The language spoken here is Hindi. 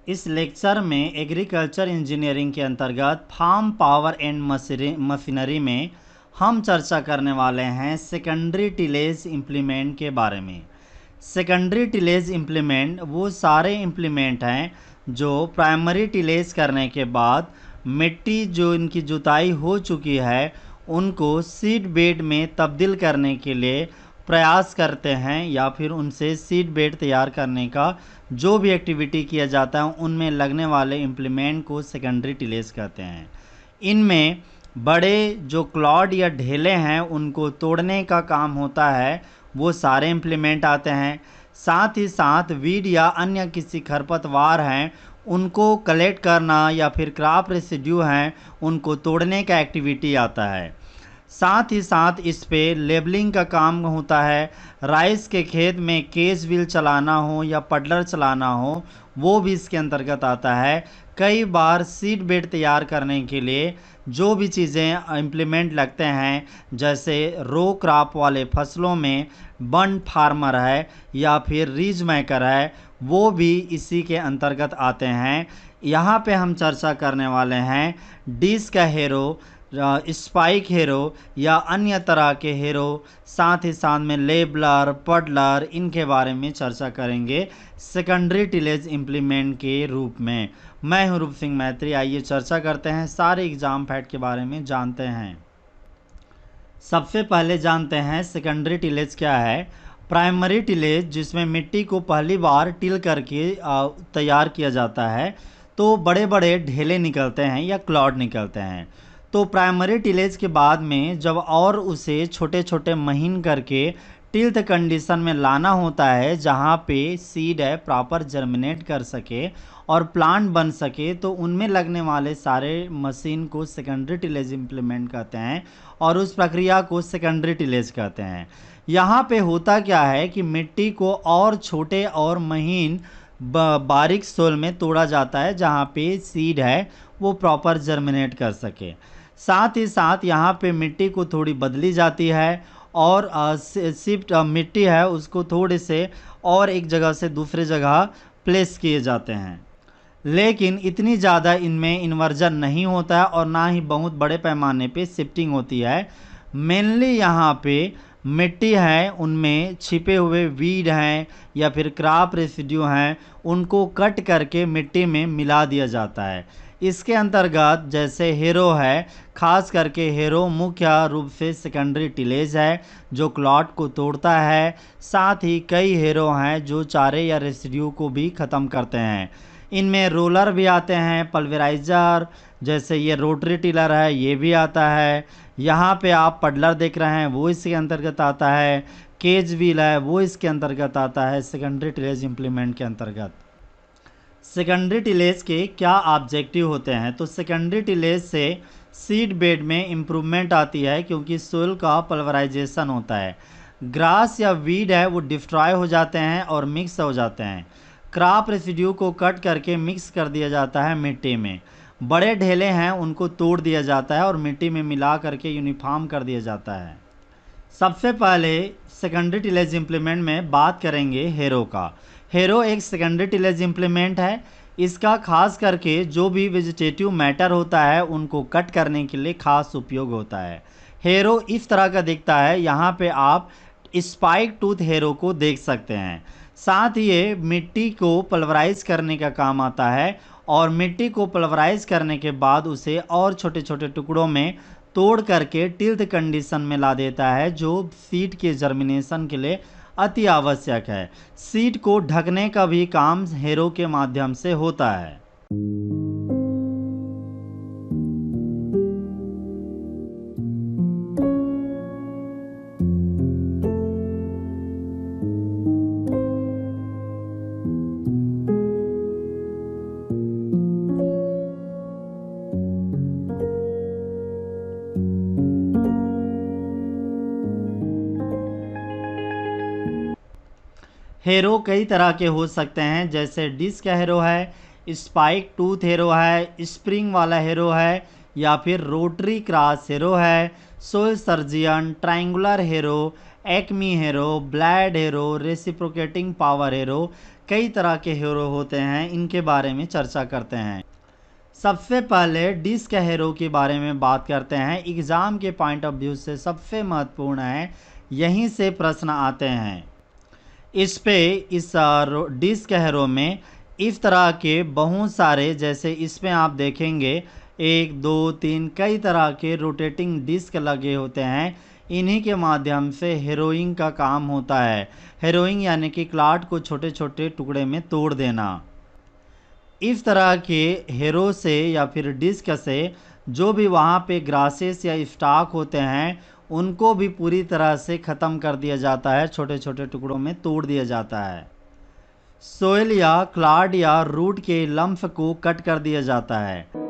इस लेक्चर में एग्रीकल्चर इंजीनियरिंग के अंतर्गत फार्म पावर एंड मशीनरी में हम चर्चा करने वाले हैं सेकेंडरी टिलेज इम्प्लीमेंट के बारे में। सेकेंडरी टिलेज इम्प्लीमेंट वो सारे इम्प्लीमेंट हैं जो प्राइमरी टिलेज करने के बाद मिट्टी जो इनकी जुताई हो चुकी है उनको सीड बेड में तब्दील करने के लिए प्रयास करते हैं, या फिर उनसे सीड बेड तैयार करने का जो भी एक्टिविटी किया जाता है उनमें लगने वाले इम्प्लीमेंट को सेकेंडरी टिलेज कहते हैं। इनमें बड़े जो क्लॉड या ढेले हैं उनको तोड़ने का काम होता है, वो सारे इम्प्लीमेंट आते हैं। साथ ही साथ वीड या अन्य किसी खरपतवार हैं उनको कलेक्ट करना, या फिर क्रॉप रेसिड्यू हैं उनको तोड़ने का एक्टिविटी आता है। साथ ही साथ इस पे लेबलिंग का काम होता है। राइस के खेत में केज व्हील चलाना हो या पडलर चलाना हो वो भी इसके अंतर्गत आता है। कई बार सीड बेड तैयार करने के लिए जो भी चीज़ें इम्प्लीमेंट लगते हैं, जैसे रो क्रॉप वाले फसलों में बंड फार्मर है या फिर रीज मैकर है, वो भी इसी के अंतर्गत आते हैं। यहाँ पे हम चर्चा करने वाले हैं डिस्क हेरो, स्पाइक हेरो या अन्य तरह के हेरो, साथ ही साथ में लेबलर, पडलर, इनके बारे में चर्चा करेंगे सेकेंडरी टिलेज इम्प्लीमेंट के रूप में। मैं हूं रूप सिंह मैत्री। आइए चर्चा करते हैं, सारे एग्जाम फैक्ट के बारे में जानते हैं। सबसे पहले जानते हैं सेकेंडरी टिलेज क्या है। प्राइमरी टिलेज जिसमें मिट्टी को पहली बार टिल करके तैयार किया जाता है तो बड़े बड़े ढेले निकलते हैं या क्लॉड निकलते हैं। तो प्राइमरी टिलेज के बाद में जब और उसे छोटे छोटे महीन करके टिल्थ कंडीशन में लाना होता है जहाँ पे सीड है प्रॉपर जर्मिनेट कर सके और प्लांट बन सके, तो उनमें लगने वाले सारे मशीन को सेकेंडरी टिलेज इम्प्लीमेंट कहते हैं और उस प्रक्रिया को सेकेंडरी टिलेज कहते हैं। यहाँ पे होता क्या है कि मिट्टी को और छोटे और महीन बारीक सोल में तोड़ा जाता है जहाँ पे सीड है वो प्रॉपर जर्मिनेट कर सके। साथ ही साथ यहाँ पे मिट्टी को थोड़ी बदली जाती है और शिफ्ट मिट्टी है उसको थोड़े से और एक जगह से दूसरे जगह प्लेस किए जाते हैं। लेकिन इतनी ज़्यादा इनमें इन्वर्जन नहीं होता है और ना ही बहुत बड़े पैमाने पे शिफ्टिंग होती है। मेनली यहाँ पे मिट्टी है उनमें छिपे हुए वीड हैं या फिर क्रॉप रेसिड्यू हैं उनको कट करके मिट्टी में मिला दिया जाता है। इसके अंतर्गत जैसे हेरो है, खास करके हेरो मुख्य रूप से सेकेंडरी टिलेज है जो क्लॉट को तोड़ता है। साथ ही कई हेरो हैं जो चारे या रेसिड्यू को भी ख़त्म करते हैं। इनमें रोलर भी आते हैं, पल्वेराइज़र जैसे ये रोटरी टिलर है ये भी आता है। यहाँ पे आप पडलर देख रहे हैं वो इसके अंतर्गत आता है। केज व्हील है वो इसके अंतर्गत आता है सेकेंडरी टिलेज इम्प्लीमेंट के अंतर्गत। सेकेंडरी टिलेज के क्या ऑब्जेक्टिव होते हैं, तो सेकेंडरी टिलेज से सीड बेड में इम्प्रूवमेंट आती है क्योंकि सोइल का पल्वराइजेशन होता है। ग्रास या वीड है वो डिस्ट्रॉय हो जाते हैं और मिक्स हो जाते हैं। क्रॉप रेसिड्यू को कट करके मिक्स कर दिया जाता है मिट्टी में। बड़े ढेले हैं उनको तोड़ दिया जाता है और मिट्टी में मिला करके यूनिफॉर्म कर दिया जाता है। सबसे पहले सेकेंडरी टिलेज इम्प्लीमेंट में बात करेंगे हेरो का। हेरो एक सेकेंडरी टिलेज इम्प्लीमेंट है। इसका खास करके जो भी वेजिटेटिव मैटर होता है उनको कट करने के लिए खास उपयोग होता है। हेरो इस तरह का दिखता है, यहाँ पे आप स्पाइक टूथ हेरो को देख सकते हैं। साथ ही ये मिट्टी को पल्वराइज करने का काम आता है और मिट्टी को पल्वराइज करने के बाद उसे और छोटे छोटे टुकड़ों में तोड़ करके टिल्थ कंडीशन में ला देता है जो सीड के जर्मिनेशन के लिए अति आवश्यक है। सीड को ढकने का भी काम हेरो के माध्यम से होता है। हेरो कई तरह के हो सकते हैं, जैसे डिस्क हेरो है, स्पाइक टूथ हेरो है, स्प्रिंग वाला हेरो है, या फिर रोटरी क्रॉस हेरो है, सोल सर्जियन, ट्रायंगुलर हेरो, एक्मी हेरो, ब्लैड हेरो, रेसिप्रोकेटिंग पावर हेरो, कई तरह के हेरो होते हैं, इनके बारे में चर्चा करते हैं। सबसे पहले डिस्क हेरो के बारे में बात करते हैं। एग्ज़ाम के पॉइंट ऑफ व्यू से सबसे महत्वपूर्ण है, यहीं से प्रश्न आते हैं। इस डिस्क हेरो में इस तरह के बहुत सारे, जैसे इसमें आप देखेंगे 1 2 3 कई तरह के रोटेटिंग डिस्क लगे होते हैं। इन्हीं के माध्यम से हेरोइंग का काम होता है। हेरोइंग यानी कि क्लाट को छोटे छोटे टुकड़े में तोड़ देना। इस तरह के हेरो से या फिर डिस्क से जो भी वहाँ पे ग्रासेस या स्टॉक होते हैं उनको भी पूरी तरह से ख़त्म कर दिया जाता है, छोटे छोटे टुकड़ों में तोड़ दिया जाता है। सोइल या क्लाड या रूट के लम्फ को कट कर दिया जाता है।